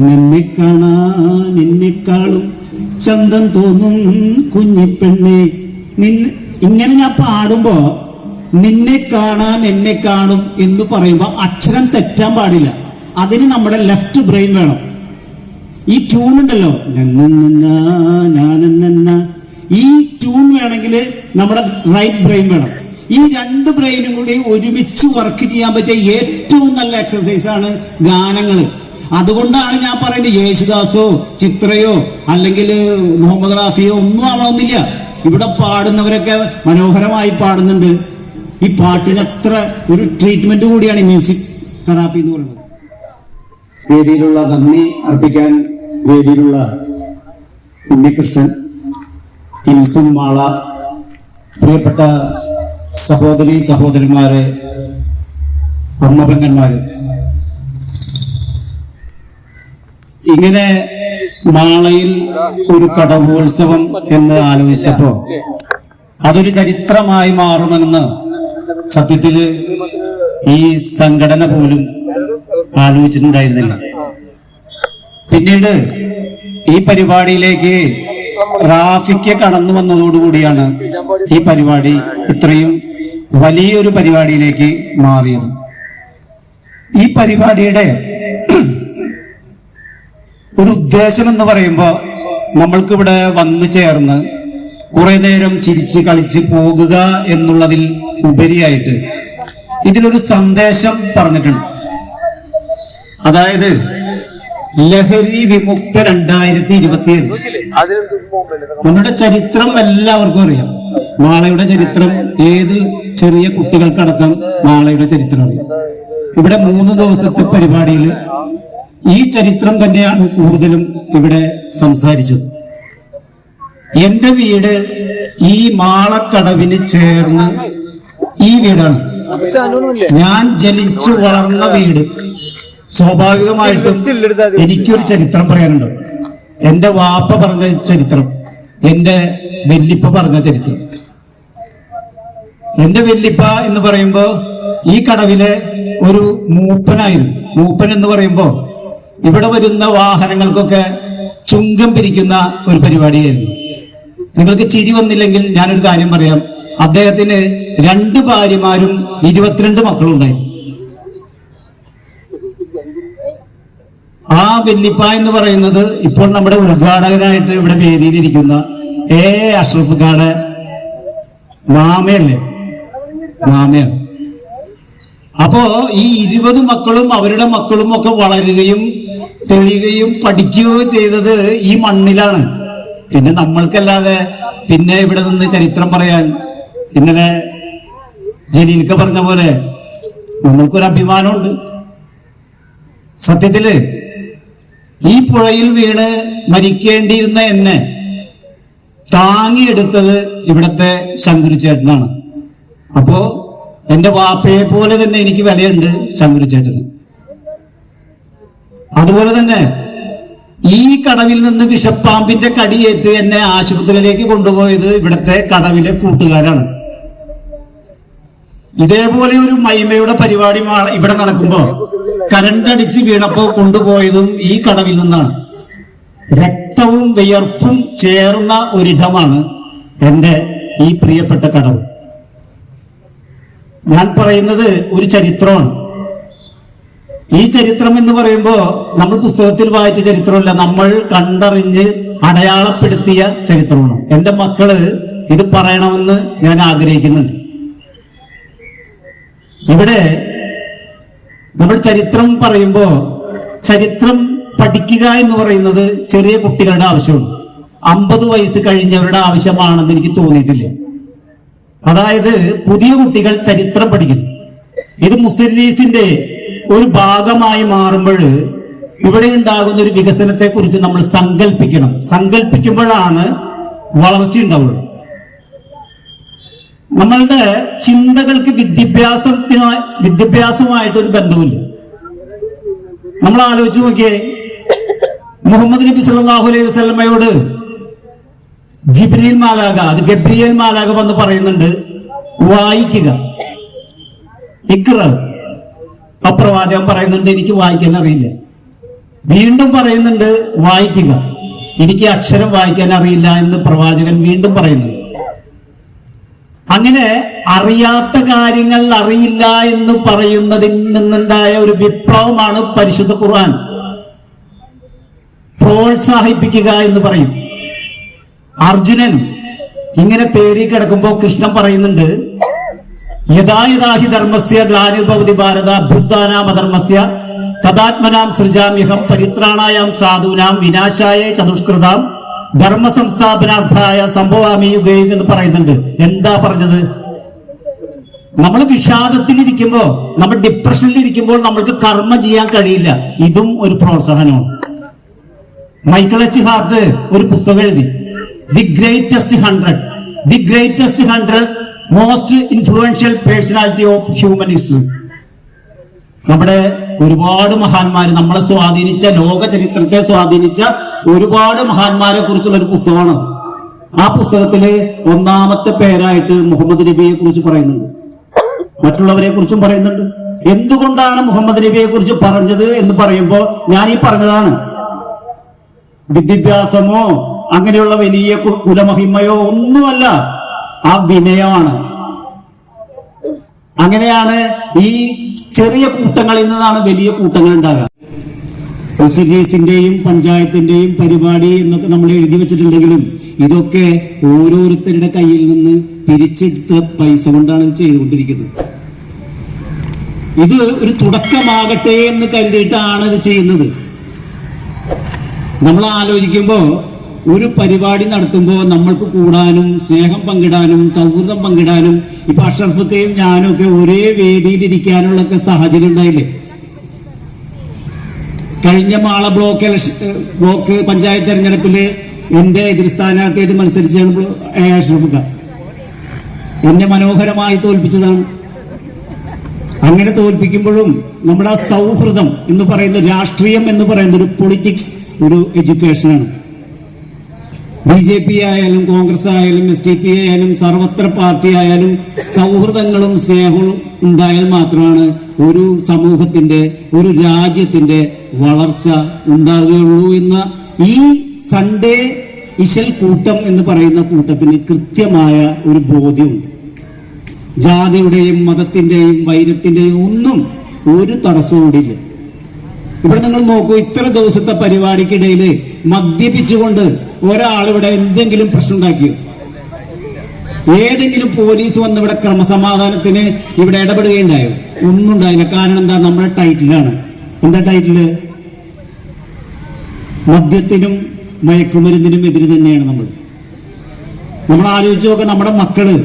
നിന്നെ കാണാൻ എന്നെക്കാളും ചന്തം തോന്നും കുഞ്ഞിപ്പെണ്ണെ. ഇങ്ങനെ ഞാൻ പാടുമ്പോ നിന്നെ കാണാൻ എന്നെ കാണും എന്ന് പറയുമ്പോ അക്ഷരം തെറ്റാൻ പാടില്ല. അതിന് നമ്മുടെ ലെഫ്റ്റ് ബ്രെയിൻ വേണം. ഈ ട്യൂൺ ഉണ്ടല്ലോ, ഈ ട്യൂൺ വേണമെങ്കിൽ നമ്മുടെ റൈറ്റ് ബ്രെയിൻ വേണം. ഈ രണ്ട് ബ്രെയിനും കൂടി ഒരുമിച്ച് വർക്ക് ചെയ്യാൻ പറ്റിയ ഏറ്റവും നല്ല എക്സസൈസ് ആണ് ഗാനങ്ങൾ. അതുകൊണ്ടാണ് ഞാൻ പറയുന്നത് യേശുദാസോ ചിത്രയോ അല്ലെങ്കിൽ മുഹമ്മദ് റാഫിയോ ഒന്നും ആവണമെന്നില്ല. ഇവിടെ പാടുന്നവരൊക്കെ മനോഹരമായി പാടുന്നുണ്ട്. ഈ പാട്ടിന് അത്ര ഒരു ട്രീറ്റ്മെന്റ് കൂടിയാണ് ഈ മ്യൂസിക് തെറാപ്പി എന്ന് പറയുന്നത്. വേദിയിലുള്ള നന്ദി അർപ്പിക്കാൻ വേദിയിലുള്ള ഉണ്ണികൃഷ്ണൻ, ഇൽസും മാള, പ്രിയപ്പെട്ട സഹോദരി സഹോദരന്മാരെ, അമ്മപെങ്ങന്മാര്, ഇങ്ങനെ മാളയിൽ ഒരു കടവോത്സവം എന്ന് ആലോചിച്ചപ്പോ അതൊരു ചരിത്രമായി മാറുമെന്ന് സത്യത്തില് ഈ സംഘടന പോലും ആലോചിച്ചിട്ടുണ്ടായിരുന്നില്ല. പിന്നീട് ഈ പരിപാടിയിലേക്ക് റാഫിക്ക് കടന്നു വന്നതോടുകൂടിയാണ് ഈ പരിപാടി ഇത്രയും വലിയൊരു പരിപാടിയിലേക്ക് മാറിയത്. ഈ പരിപാടിയുടെ ഒരു ഉദ്ദേശം എന്ന് പറയുമ്പോൾ നമ്മൾക്കിവിടെ വന്നു ചേർന്ന് കുറെ നേരം ചിരിച്ച് കളിച്ച് പോകുക എന്നുള്ളതിൽ ഉപരിയായിട്ട് ഇതിലൊരു സന്ദേശം പറഞ്ഞിട്ടുണ്ട്. അതായത് ലഹരി വിമുക്ത 2025. നമ്മുടെ ചരിത്രം എല്ലാവർക്കും അറിയാം. മാളയുടെ ചരിത്രം ഏത് ചെറിയ കുട്ടികൾക്കടക്കം മാളയുടെ ചരിത്രം അറിയാം. ഇവിടെ 3 ദിവസത്തെ പരിപാടിയിൽ ഈ ചരിത്രം തന്നെയാണ് കൂടുതലും ഇവിടെ സംസാരിച്ചത്. എന്റെ വീട് ഈ മാളക്കടവിന് ചേർന്ന് ഈ വീടാണ്. ഞാൻ ജനിച്ചു വളർന്ന വീട്. സ്വാഭാവികമായിട്ടും എനിക്കൊരു ചരിത്രം പറയാനുണ്ട്. എന്റെ വാപ്പ പറഞ്ഞ ചരിത്രം, എന്റെ വെല്ലിപ്പ പറഞ്ഞ ചരിത്രം. എന്റെ വെല്ലിപ്പ എന്ന് പറയുമ്പോ ഈ കടവിലെ ഒരു മൂപ്പനായിരുന്നു. മൂപ്പൻ എന്ന് പറയുമ്പോ ഇവിടെ വരുന്ന വാഹനങ്ങൾക്കൊക്കെ ചുങ്കം പിരിക്കുന്ന ഒരു പരിപാടിയായിരുന്നു. നിങ്ങൾക്ക് ചിരി വന്നില്ലെങ്കിൽ ഞാനൊരു കാര്യം പറയാം. അദ്ദേഹത്തിന് 2 ഭാര്യമാരും 22 മക്കളും ഉണ്ടായിരുന്നു. ആ വെല്ലിപ്പ എന്ന് പറയുന്നത് ഇപ്പോൾ നമ്മുടെ ഉദ്ഘാടകനായിട്ട് ഇവിടെ വേദിയിലിരിക്കുന്ന അഷ്റഫ് ഖാടെ മാമയല്ലേ, മാമയാണ്. അപ്പോ ഈ 20 മക്കളും അവരുടെ മക്കളും ഒക്കെ വളരുകയും തെളിയുകയും പഠിക്കുകയും ചെയ്തത് ഈ മണ്ണിലാണ്. പിന്നെ നമ്മൾക്കല്ലാതെ പിന്നെ ഇവിടെ നിന്ന് ചരിത്രം പറയാൻ, ഇന്നലെ ജലീൽക്ക പറഞ്ഞ പോലെ നമ്മൾക്കൊരു അഭിമാനമുണ്ട്. സത്യത്തില് ഈ പുഴയിൽ വീണ് മരിക്കേണ്ടിയിരുന്ന എന്നെ താങ്ങിയെടുത്തത് ഇവിടുത്തെ ശങ്കുരിച്ചേട്ടനാണ്. അപ്പോ എന്റെ വാപ്പയെ പോലെ തന്നെ എനിക്ക് വിലയുണ്ട് ശങ്കുരിച്ചേട്ടന്. അതുപോലെ തന്നെ ഈ കടവിൽ നിന്ന് വിഷപ്പാമ്പിന്റെ കടിയേറ്റ് എന്നെ ആശുപത്രിയിലേക്ക് കൊണ്ടുപോയത് ഇവിടുത്തെ കടവിലെ കൂട്ടുകാരാണ്. ഇതേപോലെ ഒരു മൈമയുടെ പരിപാടി ഇവിടെ നടക്കുമ്പോ കരണ്ടടിച്ച് വീണപ്പോ കൊണ്ടുപോയതും ഈ കടവിൽ നിന്നാണ്. രക്തവും വിയർപ്പും ചേർന്ന ഒരിടമാണ് എന്റെ ഈ പ്രിയപ്പെട്ട കടവ്. ഞാൻ പറയുന്നത് ഒരു ചരിത്രമാണ്. ഈ ചരിത്രം എന്ന് പറയുമ്പോ നമ്മൾ പുസ്തകത്തിൽ വായിച്ച ചരിത്രമല്ല, നമ്മൾ കണ്ടറിഞ്ഞ് അടയാളപ്പെടുത്തിയ ചരിത്രമാണ്. എന്റെ മക്കള് ഇത് പറയണമെന്ന് ഞാൻ ആഗ്രഹിക്കുന്നുണ്ട്. ഇവിടെ നമ്മൾ ചരിത്രം പറയുമ്പോ ചരിത്രം പഠിക്കുക എന്ന് പറയുന്നത് ചെറിയ കുട്ടികളുടെ ആവശ്യമാണ്. 50 വയസ്സ് കഴിഞ്ഞവരുടെ ആവശ്യമാണെന്ന് എനിക്ക് തോന്നിയിട്ടില്ല. അതായത് പുതിയ കുട്ടികൾ ചരിത്രം പഠിക്കണം. ഇത് മുസ്ലിംസിന്റെ ഒരു ഭാഗമായി മാറുമ്പോൾ ഇവിടെ ഉണ്ടാകുന്ന ഒരു വികസനത്തെ കുറിച്ച് നമ്മൾ സങ്കല്പിക്കണം. സങ്കല്പിക്കുമ്പോഴാണ് വളർച്ച ഉണ്ടാവുള്ളൂ. നമ്മളുടെ ചിന്തകൾക്ക് വിദ്യാഭ്യാസവുമായിട്ടൊരു ബന്ധമില്ല. നമ്മൾ ആലോചിച്ച് നോക്കിയേ, മുഹമ്മദ് നബി സല്ലല്ലാഹു അലൈഹി വസല്ലമയോട് ജിബ്രീൽ മാലാഖ, അത് ഗബ്രിയേൽ മാലാഖ വന്ന് പറയുന്നുണ്ട്, വായിക്കുക. ഇക്ര. ആ പ്രവാചകൻ പറയുന്നുണ്ട് എനിക്ക് വായിക്കാൻ അറിയില്ല. വീണ്ടും പറയുന്നുണ്ട് വായിക്കുക, എനിക്ക് അക്ഷരം വായിക്കാൻ അറിയില്ല എന്ന് പ്രവാചകൻ വീണ്ടും പറയുന്നുണ്ട്. അങ്ങനെ അറിയാത്ത കാര്യങ്ങൾ അറിയില്ല എന്ന് പറയുന്നതിൽ നിന്നുണ്ടായ ഒരു വിപ്ലവമാണ് പരിശുദ്ധ ഖുർആൻ. പ്രോത്സാഹിപ്പിക്കുക എന്ന് പറയും. അർജുനൻ ഇങ്ങനെ തേറി കിടക്കുമ്പോൾ കൃഷ്ണൻ പറയുന്നുണ്ട്, യഥായഥാഹി ധർമ്മസ്യ ഗ്ലാനിർഭവതി ഭാരത അഭ്യുത്ഥാനാമധർമ്മസ്യ തദാത്മനാം സൃജാമ്യഹം പരിത്രാണായാം സാധൂനാം വിനാശായ ചതുഷ്കൃതാം ധർമ്മ സംസ്ഥാപനാർത്ഥായ സംഭവാമി യുഗേ എന്ന് പറയുന്നുണ്ട്. എന്താ പറഞ്ഞത്? നമ്മൾ വിഷാദത്തിലിരിക്കുമ്പോ, നമ്മൾ ഡിപ്രഷനിലിരിക്കുമ്പോൾ നമ്മൾക്ക് കർമ്മ ചെയ്യാൻ കഴിയില്ല. ഇതും ഒരു പ്രോത്സാഹനമാണ്. മൈക്കിൾ എച്ച് ഹാർട്ട് ഒരു പുസ്തകം എഴുതി, the greatest 100 most influential personality of human history. നമ്മുടെ ഒരുപാട് മഹാന്മാര് നമ്മളെ സ്വാധീനിച്ച, ലോക ചരിത്രത്തെ സ്വാധീനിച്ച ഒരുപാട് മഹാന്മാരെ കുറിച്ചുള്ള ഒരു പുസ്തകമാണ്. ആ പുസ്തകത്തില് ഒന്നാമത്തെ പേരായിട്ട് മുഹമ്മദ് നബിയെ കുറിച്ച് പറയുന്നുണ്ട്, മറ്റുള്ളവരെ കുറിച്ചും പറയുന്നുണ്ട്. എന്തുകൊണ്ടാണ് മുഹമ്മദ് നബിയെ കുറിച്ച് പറഞ്ഞത് എന്ന് പറയുമ്പോൾ ഞാൻ ഈ പറഞ്ഞതാണ്, വിദ്യാഭ്യാസമോ അങ്ങനെയുള്ള വലിയ കുലമഹിമയോ ഒന്നുമല്ല, ആ വിനയമാണ്. അങ്ങനെയാണ് ഈ ചെറിയ കൂട്ടങ്ങളിൽ നിന്നാണ് വലിയ കൂട്ടങ്ങൾ ഉണ്ടാകുക. മുസ്ലിംസിന്റെയും പഞ്ചായത്തിന്റെയും പരിപാടി എന്നൊക്കെ നമ്മൾ എഴുതി വെച്ചിട്ടുണ്ടെങ്കിലും ഇതൊക്കെ ഓരോരുത്തരുടെ കയ്യിൽ നിന്ന് പിരിച്ചെടുത്ത പൈസ കൊണ്ടാണ് ഇത് ചെയ്തുകൊണ്ടിരിക്കുന്നത്. ഇത് ഒരു തുടക്കമാകട്ടെ എന്ന് കരുതിയിട്ടാണ് ഇത് ചെയ്യുന്നത്. നമ്മൾ ആലോചിക്കുമ്പോൾ ഒരു പരിപാടി നടത്തുമ്പോൾ നമ്മൾക്ക് കൂടാനും സ്നേഹം പങ്കിടാനും സൗഹൃദം പങ്കിടാനും ഇപ്പൊ അഷറഫക്കയും ഞാനും ഒക്കെ ഒരേ വേദിയിൽ ഒക്കെ സാഹചര്യം ഉണ്ടായില്ലേ? കഴിഞ്ഞ മാള ബ്ലോക്ക് പഞ്ചായത്ത് തെരഞ്ഞെടുപ്പില് എന്റെ എതിർ സ്ഥാനാർത്ഥിയായിട്ട് മത്സരിച്ചാണ് അഷറഫക്ക. എന്നെ മനോഹരമായി തോൽപ്പിച്ചതാണ്. അങ്ങനെ തോൽപ്പിക്കുമ്പോഴും നമ്മുടെ ആ സൗഹൃദം എന്ന് പറയുന്ന, രാഷ്ട്രീയം എന്ന് പറയുന്ന ഒരു പൊളിറ്റിക്സ്, ഒരു എഡ്യൂക്കേഷനാണ്. BJP ആയാലും കോൺഗ്രസ് ആയാലും SDP ആയാലും സർവത്ര പാർട്ടി ആയാലും സൗഹൃദങ്ങളും സ്നേഹവും ഉണ്ടായാൽ മാത്രമാണ് ഒരു സമൂഹത്തിന്റെ, ഒരു രാജ്യത്തിന്റെ വളർച്ച ഉണ്ടാകുകയുള്ളൂ എന്ന ഈ സൺഡേ ഇശൽ കൂട്ടം എന്ന് പറയുന്ന കൂട്ടത്തിന് കൃത്യമായ ഒരു ബോധ്യമുണ്ട്. ജാതിയുടെയും മതത്തിന്റെയും വൈരത്തിന്റെയും ഒന്നും ഒരു തടസ്സവും കൂടിയില്ല. ഇവിടെ നിങ്ങൾ നോക്കൂ, ഇത്ര ദിവസത്തെ പരിപാടിക്കിടയിൽ മദ്യപിച്ചുകൊണ്ട് ഒരാളിവിടെ എന്തെങ്കിലും പ്രശ്നം ഉണ്ടാക്കിയോ? ഏതെങ്കിലും പോലീസ് വന്ന് ഇവിടെ ക്രമസമാധാനത്തിന് ഇവിടെ ഇടപെടുകയുണ്ടായോ? ഒന്നും ഉണ്ടായില്ല. കാരണം എന്താ? നമ്മുടെ ടൈറ്റിലാണ്. എന്താ ടൈറ്റില്? മദ്യത്തിനും മയക്കുമരുന്നിനും എതിര് തന്നെയാണ് നമ്മൾ ആലോചിച്ച് നോക്കുക. നമ്മുടെ മക്കള്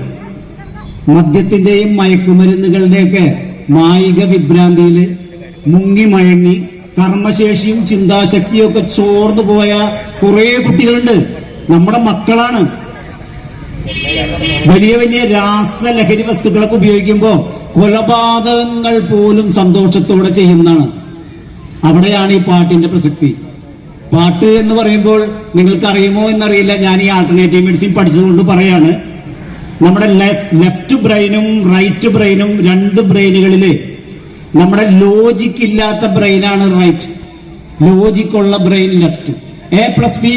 മദ്യത്തിന്റെയും മയക്കുമരുന്നുകളുടെയൊക്കെ മായിക വിഭ്രാന്തിയില് മുങ്ങി മയങ്ങി കർമ്മശേഷിയും ചിന്താശക്തിയും ഒക്കെ ചോർന്നു പോയ കുറെ കുട്ടികളുണ്ട്. നമ്മുടെ മക്കളാണ്. വലിയ വലിയ രാസലഹരി വസ്തുക്കളൊക്കെ ഉപയോഗിക്കുമ്പോൾ കൊലപാതകങ്ങൾ പോലും സന്തോഷത്തോടെ ചെയ്യുന്നതാണ്. അവിടെയാണ് ഈ പാട്ടിന്റെ പ്രസക്തി. പാട്ട് എന്ന് പറയുമ്പോൾ നിങ്ങൾക്ക് അറിയുമോ എന്നറിയില്ല, ഞാൻ ഈ ആൾട്ടർനേറ്റീവ് മെഡിസിൻ പഠിച്ചതുകൊണ്ട് പറയാണ്, നമ്മുടെ ലെഫ്റ്റ് ബ്രെയിനും റൈറ്റ് ബ്രെയിനും, രണ്ട് ബ്രെയിനുകളില് നമ്മുടെ ലോജിക് ഇല്ലാത്ത ബ്രെയിനാണ് റൈറ്റ്, ലോജിക് ഉള്ള brain left. A+B²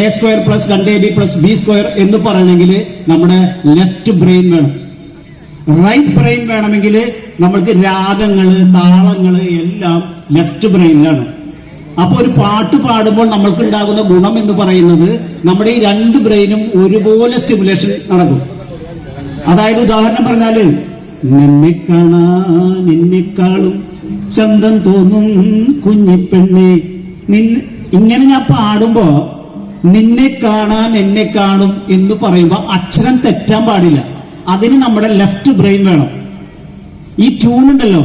A² + 2AB + B² എന്ന് പറയണമെങ്കിൽ നമ്മുടെ ലെഫ്റ്റ് ബ്രെയിൻ വേണം. റൈറ്റ് ബ്രെയിൻ വേണമെങ്കിൽ നമ്മൾക്ക് രാഗങ്ങള് താളങ്ങള് എല്ലാം ലെഫ്റ്റ് ബ്രെയിനിലാണ്. അപ്പൊ ഒരു പാട്ട് പാടുമ്പോൾ നമ്മൾക്ക് ഉണ്ടാകുന്ന ഗുണം എന്ന് പറയുന്നത് നമ്മുടെ ഈ രണ്ട് ബ്രെയിനും ഒരുപോലെ സ്റ്റിമുലേഷൻ നടക്കും. അതായത് ഉദാഹരണം പറഞ്ഞാല്, നിന്നെ കാണാൻ എന്നെക്കാളും ചന്തം തോന്നും കുഞ്ഞിപ്പെണ്ണെ, ഇങ്ങനെ ഞാൻ പാടുമ്പോ നിന്നെ കാണാൻ എന്നെ കാണും എന്ന് പറയുമ്പോ അക്ഷരം തെറ്റാൻ പാടില്ല. അതിന് നമ്മുടെ ലെഫ്റ്റ് ബ്രെയിൻ വേണം. ഈ ട്യൂൺ ഉണ്ടല്ലോ,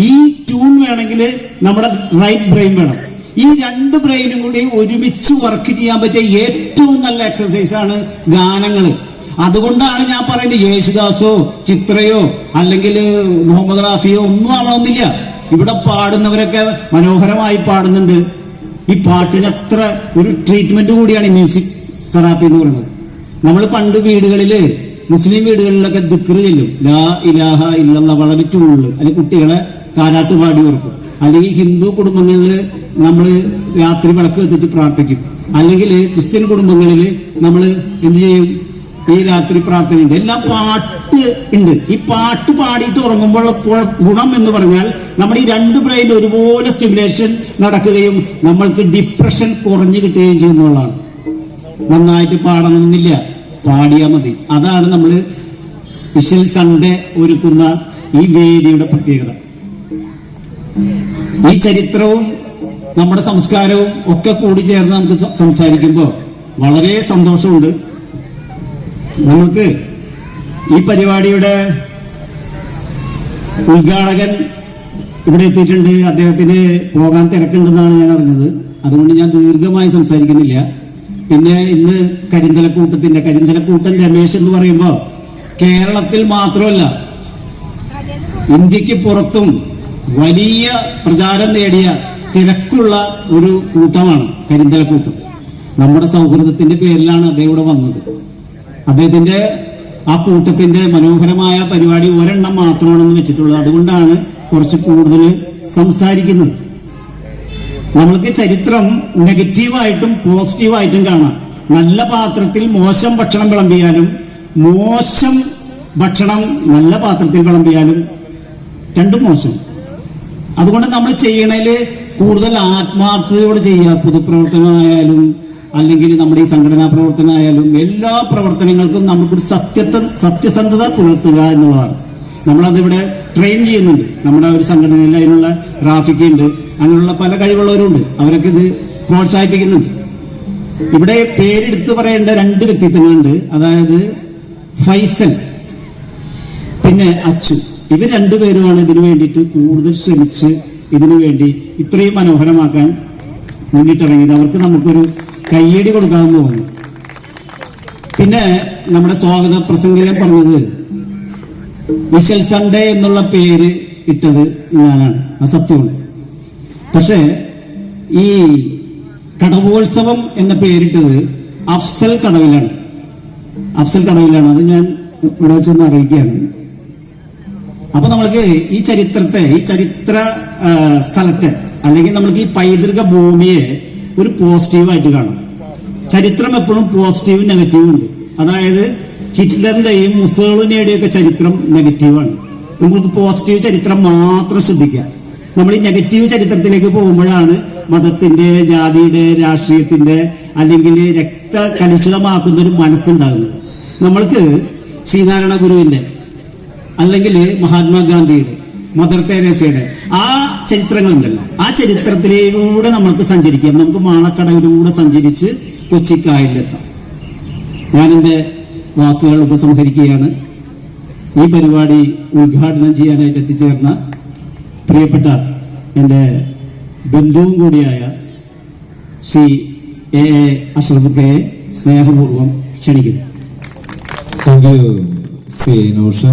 ഈ ട്യൂൺ വേണമെങ്കിൽ നമ്മുടെ റൈറ്റ് ബ്രെയിൻ വേണം. ഈ രണ്ട് ബ്രെയിനും കൂടി ഒരുമിച്ച് വർക്ക് ചെയ്യാൻ പറ്റിയ ഏറ്റവും നല്ല എക്സസൈസ് ആണ് ഗാനങ്ങള്. അതുകൊണ്ടാണ് ഞാൻ പറയുന്നത്, യേശുദാസോ ചിത്രയോ അല്ലെങ്കിൽ മുഹമ്മദ് റാഫിയോ ഒന്നും ആവണമെന്നില്ല. ഇവിടെ പാടുന്നവരൊക്കെ മനോഹരമായി പാടുന്നുണ്ട്. ഈ പാട്ടിന് അത്ര ഒരു ട്രീറ്റ്മെന്റ് കൂടിയാണ് ഈ മ്യൂസിക് തെറാപ്പി എന്ന് പറയുന്നത്. നമ്മൾ പണ്ട് വീടുകളിൽ മുസ്ലിം വീടുകളിലൊക്കെ ദിക്റ് ചെല്ലും, ലാ ഇലാഹ ഇല്ലല്ലാഹ് വളരെ ചുള്ളു, അല്ലെങ്കിൽ കുട്ടികളെ താരാട്ട് പാടി ഓർക്കും. അല്ലെങ്കിൽ ഹിന്ദു കുടുംബങ്ങളിൽ നമ്മൾ രാത്രി വിളക്ക് കത്തിച്ച് പ്രാർത്ഥിക്കും. അല്ലെങ്കിൽ ക്രിസ്ത്യൻ കുടുംബങ്ങളിൽ നമ്മൾ എന്ത് ചെയ്യും, ഈ രാത്രി പ്രാർത്ഥനയുണ്ട്. എല്ലാം പാട്ട് ഉണ്ട്. ഈ പാട്ട് പാടിയിട്ട് ഉറങ്ങുമ്പോൾ ഗുണം എന്ന് പറഞ്ഞാൽ നമ്മുടെ ഈ രണ്ട് ബ്രെയിൻ ഒരുപോലെ സ്റ്റിമുലേഷൻ നടക്കുകയും നമ്മൾക്ക് ഡിപ്രഷൻ കുറഞ്ഞു കിട്ടുകയും ചെയ്യുന്നതാണ്. നന്നായിട്ട് പാടണമെന്നില്ല, പാടിയാൽ മതി. അതാണ് നമ്മൾ സ്പെഷ്യൽ സൺഡേ ഒരുക്കുന്ന ഈ വേദിയുടെ പ്രത്യേകത. ഈ ചരിത്രവും നമ്മുടെ സംസ്കാരവും ഒക്കെ കൂടി ചേർന്ന് നമുക്ക് സംസാരിക്കുമ്പോൾ വളരെ സന്തോഷമുണ്ട്. നമുക്ക് ഈ പരിപാടിയുടെ ഉദ്ഘാടകൻ ഇവിടെ എത്തിയിട്ടുണ്ട്. അദ്ദേഹത്തിന് പോകാൻ തിരക്കുണ്ടെന്നാണ് ഞാൻ അറിഞ്ഞത്. അതുകൊണ്ട് ഞാൻ ദീർഘമായി സംസാരിക്കുന്നില്ല. പിന്നെ ഇന്ന് കരിന്തലക്കൂട്ടൻ രമേശ് എന്ന് പറയുമ്പോൾ കേരളത്തിൽ മാത്രമല്ല ഇന്ത്യക്ക് പുറത്തും വലിയ പ്രചാരം നേടിയ തിരക്കുള്ള ഒരു കൂട്ടമാണ് കരിന്തലക്കൂട്ടം. നമ്മുടെ സൗഹൃദത്തിന്റെ പേരിലാണ് അദ്ദേഹം ഇവിടെ വന്നത്. അദ്ദേഹത്തിന്റെ ആ കൂട്ടത്തിന്റെ മനോഹരമായ പരിപാടി ഒരെണ്ണം മാത്രമാണെന്ന് വെച്ചിട്ടുള്ളത്. അതുകൊണ്ടാണ് കുറച്ച് കൂടുതൽ സംസാരിക്കുന്നത്. നമ്മൾക്ക് ചരിത്രം നെഗറ്റീവായിട്ടും പോസിറ്റീവായിട്ടും കാണാം. നല്ല പാത്രത്തിൽ മോശം ഭക്ഷണം വിളമ്പിയാലും മോശം ഭക്ഷണം നല്ല പാത്രത്തിൽ വിളമ്പിയാലും രണ്ടും മോശം. അതുകൊണ്ട് നമ്മൾ ചെയ്യണതില് കൂടുതൽ ആത്മാർത്ഥതയോടെ ചെയ്യുക. പൊതുപ്രവർത്തനമായാലും അല്ലെങ്കിൽ നമ്മുടെ ഈ സംഘടനാ പ്രവർത്തനമായാലും എല്ലാ പ്രവർത്തനങ്ങൾക്കും നമുക്കൊരു സത്യസന്ധത പുലർത്തുക എന്നുള്ളതാണ്. നമ്മളതിവിടെ ട്രെയിൻ ചെയ്യുന്നുണ്ട്. നമ്മുടെ ഒരു സംഘടനയിൽ അതിനുള്ള ഗ്രാഫിക് ഉണ്ട്, അങ്ങനെയുള്ള പല കഴിവുള്ളവരുണ്ട്. അവരൊക്കെ ഇത് പ്രോത്സാഹിപ്പിക്കുന്നുണ്ട്. ഇവിടെ പേരെടുത്ത് പറയേണ്ട രണ്ട് വ്യക്തിത്വങ്ങളുണ്ട്. അതായത് ഫൈസൽ പിന്നെ അച്ചു. ഇവർ രണ്ടുപേരുമാണ് ഇതിനു വേണ്ടിയിട്ട് കൂടുതൽ ശ്രമിച്ച് ഇതിനു വേണ്ടി ഇത്രയും മനോഹരമാക്കാൻ മുന്നിട്ടിറങ്ങിയത്. അവർക്ക് നമുക്കൊരു കയ്യടി കൊടുക്കാമെന്ന് തോന്നുന്നു. പിന്നെ നമ്മുടെ സ്വാഗത പ്രസംഗം പറഞ്ഞത് വിശൽ സൺഡേ എന്നുള്ള പേര് ഇട്ടത് ഞാനാണ്, ആ സത്യമുണ്ട്. പക്ഷേ ഈ കടവോത്സവം എന്ന പേരിട്ടത് അഫ്സൽ കടവിലാണ്. അത് ഞാൻ ഇവിടെ വെച്ചൊന്ന് അറിയിക്കുകയാണ്. അപ്പൊ നമ്മൾക്ക് ഈ ചരിത്ര സ്ഥലത്തെ അല്ലെങ്കിൽ നമ്മൾക്ക് ഈ പൈതൃക ഭൂമിയെ ഒരു പോസിറ്റീവായിട്ട് കാണാം. ചരിത്രം എപ്പോഴും പോസിറ്റീവും നെഗറ്റീവും ഉണ്ട്. അതായത് ഹിറ്റ്ലറിന്റെയും മുസോളിനിയുടെയും ഒക്കെ ചരിത്രം നെഗറ്റീവാണ്. നമുക്ക് പോസിറ്റീവ് ചരിത്രം മാത്രം ശ്രദ്ധിക്കാം. നമ്മൾ ഈ നെഗറ്റീവ് ചരിത്രത്തിലേക്ക് പോകുമ്പോഴാണ് മതത്തിന്റെ, ജാതിയുടെ, രാഷ്ട്രീയത്തിന്റെ അല്ലെങ്കിൽ രക്തകലുഷിതമാക്കുന്ന ഒരു മനസ്സുണ്ടാകുന്നത്. നമ്മൾക്ക് ശ്രീനാരായണ ഗുരുവിന്റെ അല്ലെങ്കിൽ മഹാത്മാഗാന്ധിയുടെ, മദർ തെരേസയുടെ ആ ചരിത്രങ്ങളുണ്ടല്ലോ, ആ ചരിത്രത്തിലൂടെ നമ്മൾക്ക് സഞ്ചരിക്കാം. നമുക്ക് മാളക്കടവിലൂടെ സഞ്ചരിച്ച് കൊച്ചിക്കായലിലെത്താം. ഞാനെൻ്റെ വാക്കുകൾ ഉപസംഹരിക്കുകയാണ്. ഈ പരിപാടി ഉദ്ഘാടനം ചെയ്യാനായിട്ട് എത്തിച്ചേർന്ന പ്രിയപ്പെട്ട എൻ്റെ ബന്ധുവും കൂടിയായ ശ്രീ എ അഷ്റഫുക്കയെ സ്നേഹപൂർവ്വം ക്ഷണിക്കുന്നു. Thank you C Nausha.